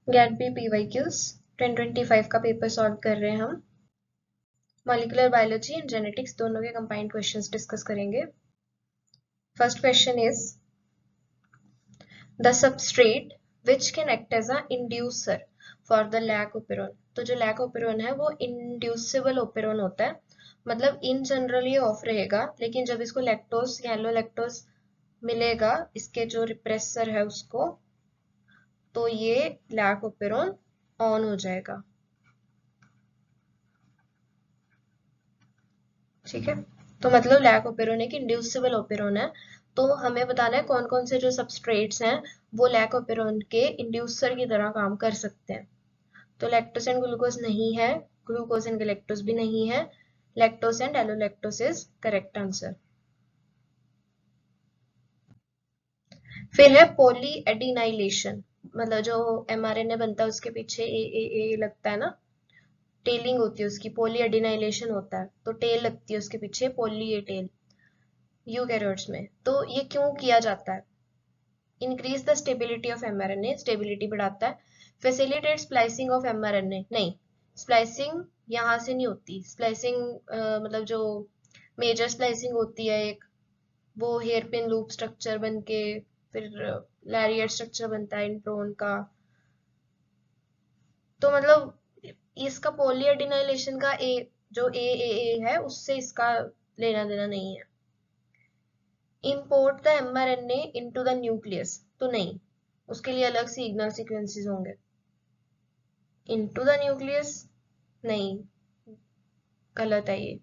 Gate B PYQs 2025 का paper solve कर रहे हैं हम। मॉलिक्यूलर बायोलॉजी एंड जेनेटिक्स दोनों के कंबाइंड क्वेश्चंस डिस्कस करेंगे। First question is the substrate which can act as a inducer for the lac operon. तो जो लैक ओपेरॉन है वो इंड्यूसिबल ओपेरॉन होता है, मतलब इन जनरल ये ऑफ रहेगा, लेकिन जब इसको लैक्टोज येलो लैक्टोज मिलेगा इसके जो रिप्रेसर है उसको, तो ये लैक ओपेरॉन ऑन हो जाएगा। ठीक है, तो मतलब लैक ओपेरॉन एक इंड्यूसिबल ओपेरॉन है। तो हमें बताना है कौन कौन से जो सबस्ट्रेट्स हैं वो लैक ओपेरॉन के इंड्यूसर की तरह काम कर सकते हैं। तो लैक्टोज एंड ग्लूकोज नहीं है, ग्लूकोज एंड गैलेक्टोज भी नहीं है, lactose and allolactose is correct answer. फिर है पॉली एडिनाइलेशन, मतलब जो mRNA बनता है उसके पीछे ए लगता है ना, टेलिंग होती है उसकी, पॉली एडिनाइलेशन होता है, तो टेल लगती है उसके पीछे, पॉली ए टेल यूकैरियोट्स में। तो ये क्यों किया जाता है? Increase the stability of mRNA, stability बढ़ाता है। फैसिलिटेट स्प्लाइसिंग ऑफ mRNA, नहीं, स्प्लाइसिंग यहाँ से नहीं होती। स्प्लाइसिंग मतलब जो मेजर स्प्लाइसिंग होती है एक, वो हेयर पिन लूप स्ट्रक्चर बन के फिर लैरिएट स्ट्रक्चर बनता है इंट्रोन का। तो मतलब इसका पॉलीएडिनाइलेशन का ए जो ए है उससे इसका लेना देना नहीं है। Import the mRNA into the nucleus, तो नहीं, उसके लिए अलग सिग्नल सीक्वेंसेस होंगे। इनटू द न्यूक्लियस नहीं, गलत है ये।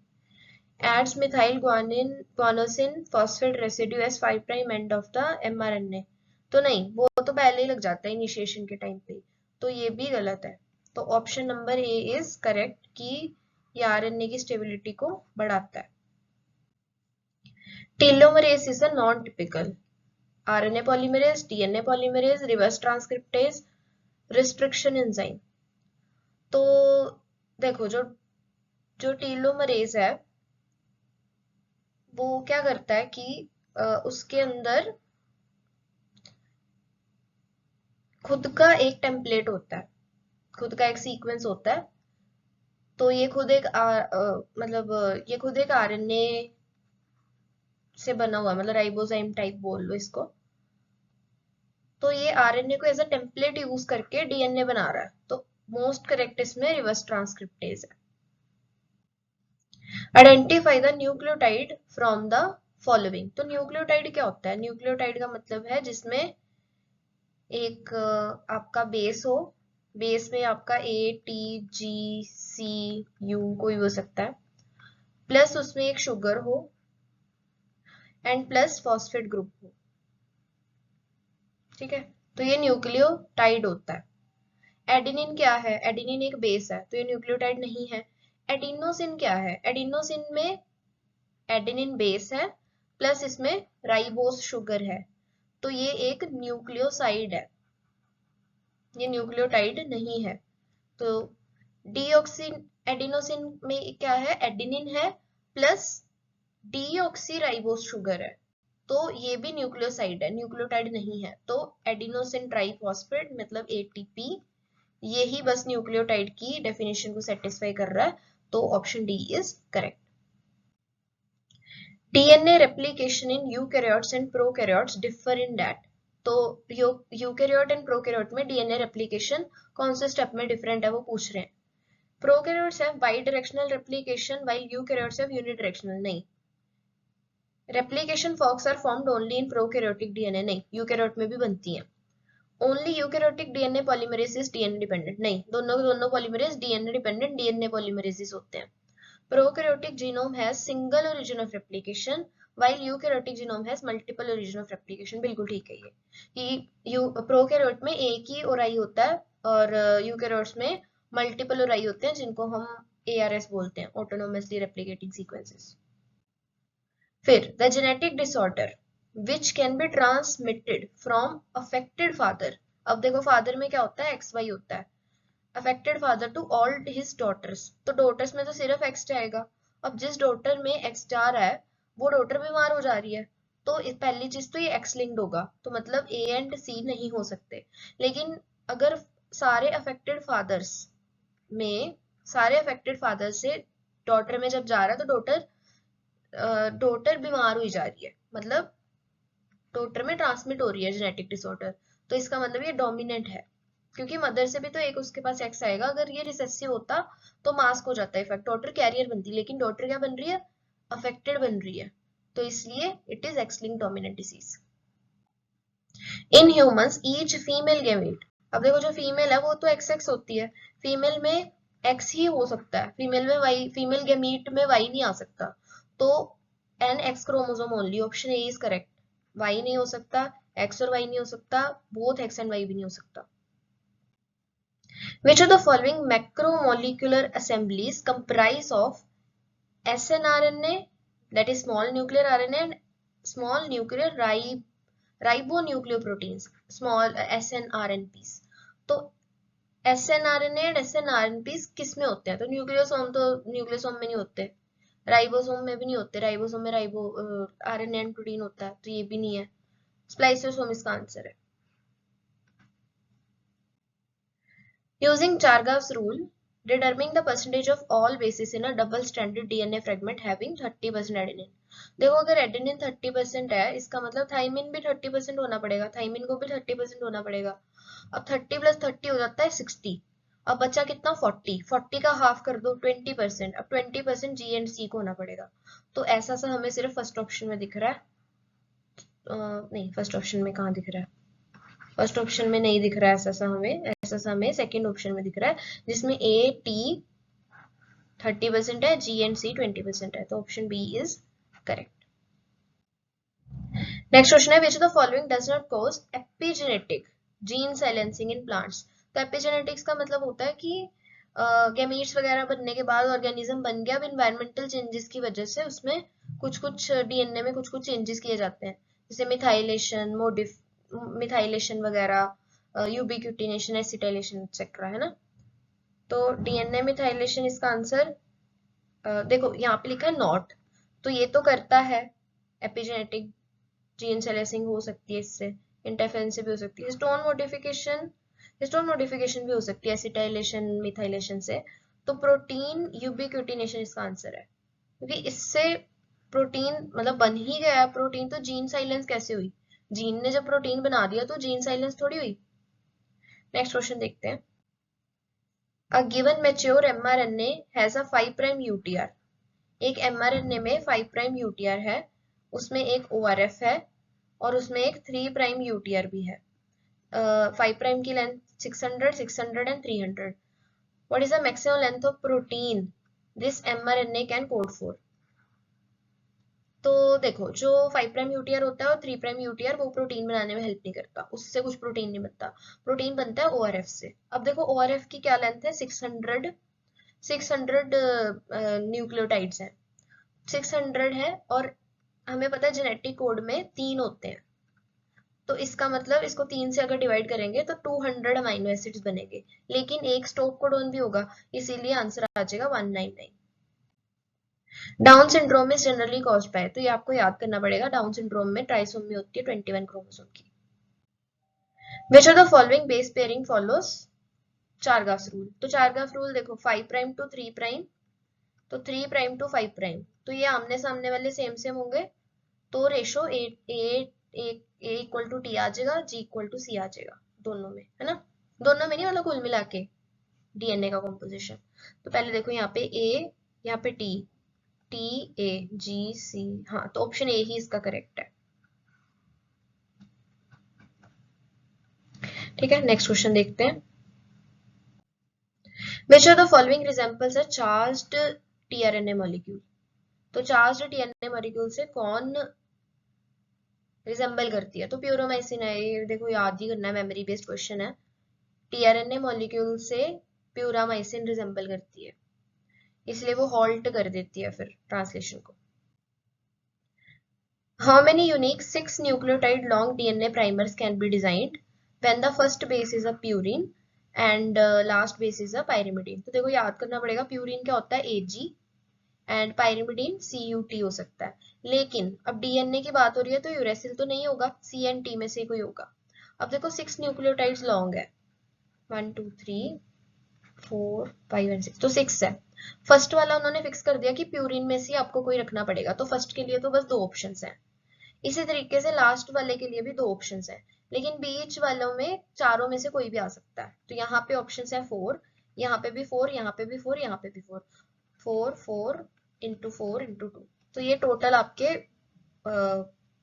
adds methyl guanosine phosphate residue as 5' end of the mRNA, तो नहीं, वो तो पहले ही लग जाता है इनिशिएशन के टाइम पे, तो ये भी गलत है। तो option number A is correct कि ये आरएनए की स्टेबिलिटी को बढ़ाता है। Telomerase is a non typical RNA polymerase, DNA polymerase, reverse transcriptase, restriction enzyme। तो देखो जो जो टेलोमरेज है वो क्या करता है कि उसके अंदर खुद का एक टेम्पलेट होता है, खुद का एक सीक्वेंस होता है। तो ये खुद एक मतलब ये खुद एक आरएनए से बना हुआ है, मतलब राइबोजाइम टाइप बोल लो इसको। तो ये आरएनए को एज अ टेम्पलेट यूज करके डीएनए बना रहा है, तो मोस्ट करेक्ट इसमें रिवर्स ट्रांसक्रिप्टेज है। Identify the nucleotide from the following. तो न्यूक्लियोटाइड क्या होता है? न्यूक्लियोटाइड का मतलब है जिसमें एक आपका बेस हो, बेस में आपका ATGCU कोई हो सकता है, प्लस उसमें एक शुगर हो एंड प्लस फॉस्फेट ग्रुप हो। ठीक है, तो ये न्यूक्लियोटाइड होता है। एडेनिन क्या है? एडेनिन एक बेस है, तो ये न्यूक्लियोटाइड नहीं है। एडिनोसिन क्या है? एडिनोसिन में एडेनिन बेस है प्लस इसमें राइबोस शुगर है, तो ये एक न्यूक्लियोसाइड है, ये न्यूक्लियोटाइड नहीं है। तो डीऑक्सी एडिनोसिन में क्या है? एडेनिन है प्लस डीऑक्सी राइबोस शुगर है, तो ये भी न्यूक्लियोसाइड है, न्यूक्लियोटाइड नहीं है। तो एडिनोसिन ट्राइफॉस्फेट मतलब ATP, ये ही बस न्यूक्लियोटाइड की डेफिनेशन को सेटिस्फाई कर रहा है, तो option D is correct. DNA replication in eukaryotes and prokaryotes differ in that। तो यूकैरियोट एंड प्रोकैरियोट में डीएनए रेप्लिकेशन कौन से स्टेप में डिफरेंट है वो पूछ रहे हैं। Prokaryotes have bidirectional replication while eukaryotes have unidirectional, नहीं। Replication forks are formed only in prokaryotic DNA, नहीं, यूकैरियोट में भी बनती हैं। Only eukaryotic DNA polymerase is DNA dependent, नहीं, दोनों के दोनों polymerase DNA dependent DNA polymerases होते हैं। Prokaryotic genome has single origin of replication while eukaryotic genome has multiple origin of replication। बिल्कुल ठीक है ये कि प्रोकैरियोट में एक ही ओराई होता है और यूकैरियोट्स में मल्टीपल ओराई होते हैं जिनको हम ARS बोलते हैं, ऑटोनोमसली रेप्लिकेटिंग सीक्वेंसेस। फिर the genetic disorder which can be transmitted from affected father. अब देखो फादर में क्या होता है? XY होता है। Affected father to all his daughters, तो डॉटर्स में तो सिर्फ एक्स जाएगा। अब जिस डॉटर में एक्स जा रहा है वो डॉटर बीमार हो जा रही है, तो पहली चीज तो ये एक्स लिंक्ड होगा, तो मतलब A एंड C नहीं हो सकते। लेकिन अगर सारे अफेक्टेड फादर्स से डॉटर में जब जा रहा है तो डॉटर बीमार हुई जा रही है, मतलब डॉटर में ट्रांसमिट हो रही है जेनेटिक डिसऑर्डर, तो इसका मतलब ये डोमिनेंट है, क्योंकि मदर से भी तो एक उसके पास एक्स आएगा। अगर ये रिसेसिव होता तो मास्क हो जाता है इफेक्ट, डॉटर कैरियर बनती, लेकिन डॉटर क्या बन रही है, अफेक्टेड बन रही है, तो इसलिए it is x linked dominant disease. In humans each female gamete, अब देखो जो फीमेल है वो तो एक्स एक्स होती है, फीमेल में एक्स ही हो सकता है, फीमेल में वाई, फीमेल गैमीट में वाई नहीं आ सकता, तो an X chromosome only, option A is correct. Y नहीं हो सकता, एक्स और वाई नहीं हो सकता, बोथ एक्स एंड वाई भी नहीं हो सकता। Which of the following macromolecular assemblies comprise of snRNA, that is small nuclear RNA, and small nuclear ribonucleoproteins, small snRNPs? तो snRNA and snRNPs किस में होते हैं? तो न्यूक्लियोसोम में नहीं होते, राइबोसोम में भी नहीं होते, राइबोसोम में RNA एंड प्रोटीन होता है, तो ये भी नहीं है, स्प्लाइसोसोम इसका आंसर है। Using Chargaff's rule, determine the percentage of all bases in a double-stranded DNA fragment having 30% adenine. देखो अगर एडेनिन 30% है, इसका मतलब थाइमिन भी 30% होना पड़ेगा, थाइमिन को भी 30% होना पड़ेगा। अब 30 + 30 हो जाता है 60, अब बचा कितना 40, 40 का हाफ कर दो 20%, अब 20% जी एंड सी को होना पड़ेगा। तो ऐसा सा हमें सिर्फ फर्स्ट ऑप्शन में दिख रहा है, नहीं फर्स्ट ऑप्शन में कहाँ दिख रहा है, फर्स्ट ऑप्शन में नहीं दिख रहा है ऐसा सा हमें सेकंड ऑप्शन में दिख रहा है, जिसमें ए टी 30% है, जी एंड सी 20% है, तो option B is correct. Next question है, which of the following does not cause epigenetic gene silencing in plants? तो एपिजेनेटिक्स का मतलब होता है कि गैमीट्स वगैरह बनने के बाद ऑर्गेनिज्म बन गया, अब इन्वायरमेंटल चेंजेस की वजह से उसमें कुछ कुछ डीएनए में कुछ कुछ चेंजेस किए जाते हैं, जैसे मिथाइलेशन वगैरह, यूबिक्यूटिनेशन, एसिटाइलेशन एक्सेट्रा, है ना। तो डीएनए मिथाइलेशन इसका आंसर, देखो यहाँ पे लिखा है नॉट, तो ये तो करता है, एपिजेनेटिक जीन सेलेसिंग हो सकती है इससे, इंटरफेरेंस से भी हो सकती है, हिस्टोन मॉडिफिकेशन भी हो सकती है एसिटाइलेशन मिथाइलेशन से, तो प्रोटीन यूबिक्यूटिनेशन इसका आंसर है, क्योंकि इससे प्रोटीन मतलब बन ही गया है प्रोटीन, तो जीन साइलेंस कैसे हुई, जीन ने जब प्रोटीन बना दिया तो जीन साइलेंस थोड़ी हुई। नेक्स्ट क्वेश्चन देखते हैं, a given mature mRNA has a 5' UTR, एक एमआरएनए में 5' यूटीआर है, उसमें एक ओआरएफ है और उसमें एक 3' यूटीआर भी है, 5' की length 600, 600 and 300, what is the maximum length of protein this mRNA can code for? तो देखो जो 5' यूटीआर होता है और 3' यूटीआर वो प्रोटीन बनाने में हेल्प नहीं करता, उससे कुछ प्रोटीन नहीं बनता, प्रोटीन बनता है ओआरएफ से। अब देखो ओआरएफ की क्या लेंथ है, 600 न्यूक्लियोटाइड्स हैं, 600 है, और हमें पता है जेनेटिक कोड में 3 होते हैं, तो इसका मतलब इसको 3 से अगर डिवाइड करेंगे तो 200 अमाइनो एसिड्स बनेंगे, लेकिन एक स्टॉप कोडॉन भी होगा, इसीलिए आंसर आ जाएगा 199। Down syndrome is generally caused by, तो ये आपको याद करना पड़ेगा, डाउन सिंड्रोम में ट्राइसोमी होती है 21 क्रोमोसोम की। विच of the following base pairing follows चारगाफ rule? तो चारगाफ रूल देखो 5' टू 3', तो 3' टू 5', तो ये आमने सामने वाले सेम सेम होंगे, तो ratio A equal to T आ जाएगा, जी इक्वल टू सी आ जाएगा, दोनों में, है ना, दोनों में नहीं मतलब कुल मिला के डीएनए का कॉम्पोजिशन। तो पहले देखो यहाँ पे ए, यहाँ पे टी, टी ए जी सी, हाँ तो ऑप्शन ए ही इसका करेक्ट है। ठीक है, नेक्स्ट क्वेश्चन देखते हैं, विच of the following resembles a charged tRNA molecule? तो चार्ज्ड टीआरएनए मॉलिक्यूल से कौन रिजेंबल करती है? तो प्यूरोमाइसिन है, ये देखो याद ही करना है, मेमोरी बेस्ड क्वेश्चन है, टीआरएनए मॉलिक्यूल से प्यूरामाइसिन रिजेंबल करती है, इसलिए वो हॉल्ट कर देती है फिर ट्रांसलेशन को। How many unique 6 nucleotide long DNA primers can be designed when the first base is a purine and last base is a pyrimidine? तो देखो याद करना पड़ेगा, प्यूरिन क्या होता है AG एंड पायरिमिडीन CUT हो सकता है, लेकिन अब डीएनए की बात हो रही है तो यूरेसिल तो नहीं होगा, C एंड T में से कोई होगा। अब देखो 6 न्यूक्लियोटाइड्स लॉन्ग है, 1 2 3 4 5 एंड 6, तो 6 है। फर्स्ट वाला उन्होंने फिक्स कर दिया कि प्यूरिन में से आपको कोई रखना पड़ेगा, तो फर्स्ट के लिए तो बस 2 ऑप्शंस हैं। इसी तरीके से लास्ट वाले के लिए भी 2 ऑप्शंस हैं, लेकिन बीच वालों में चारों में से कोई भी आ सकता है। तो यहाँ पे ऑप्शंस है 4, यहाँ पे भी 4, यहाँ पे भी 4, यहाँ पे भी 4, 4 4 इंटू 4 इंटू 2, तो ये टोटल आपके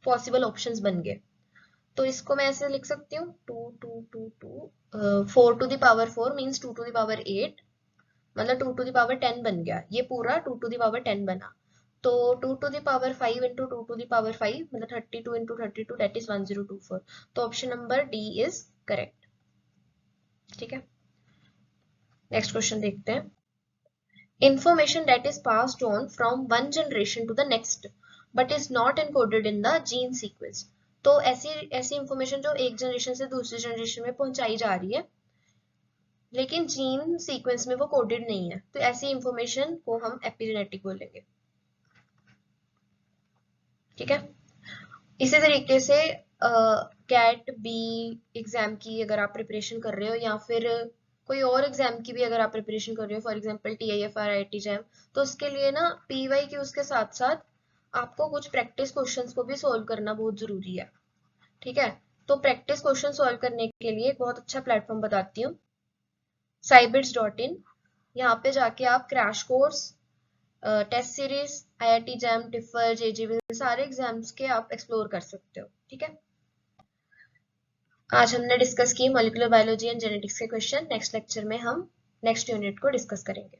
पॉसिबल ऑप्शंस बन गए। तो इसको मैं ऐसे लिख सकती हूँ 2 2 2 2 4 to the power 4 means 2 to the power 8, मतलब 2 टू द पावर 10 बन गया, ये पूरा 2 टू द पावर 10 बना। तो 2 to the power 5 into 2 to the power 5 मतलब 32 इंटू 32, दैट इज 1024। तो option number D is correct. ठीक है, नेक्स्ट क्वेश्चन देखते हैं। Information that is passed on from one generation to the next but is not encoded in the gene sequence। तो ऐसी ऐसी information जो एक जनरेशन से दूसरी जनरेशन में पहुंचाई जा रही है लेकिन जीन सीक्वेंस में वो कोडेड नहीं है, तो ऐसी इंफॉर्मेशन को हम एपिजेनेटिक बोलेंगे। ठीक है, इसी तरीके से कैट बी एग्जाम की अगर आप प्रिपरेशन कर रहे हो या फिर कोई और एग्जाम की भी अगर आप प्रिपरेशन कर रहे हो, for example TIFR IIT jam, तो उसके लिए ना PYQs के साथ साथ आपको कुछ प्रैक्टिस क्वेश्चंस को भी सॉल्व करना बहुत जरूरी है। ठीक है, तो प्रैक्टिस क्वेश्चन सॉल्व करने के लिए एक बहुत अच्छा प्लेटफॉर्म बताती हूँ, cybits.in। यहाँ पे जाके आप crash course, test series, IIT JAM, TIFR, JJV सारे एग्जाम्स के आप एक्सप्लोर कर सकते हो। ठीक है, आज हमने डिस्कस की मॉलिक्यूलर बायोलॉजी एंड जेनेटिक्स के क्वेश्चन। नेक्स्ट लेक्चर में हम नेक्स्ट यूनिट को डिस्कस करेंगे।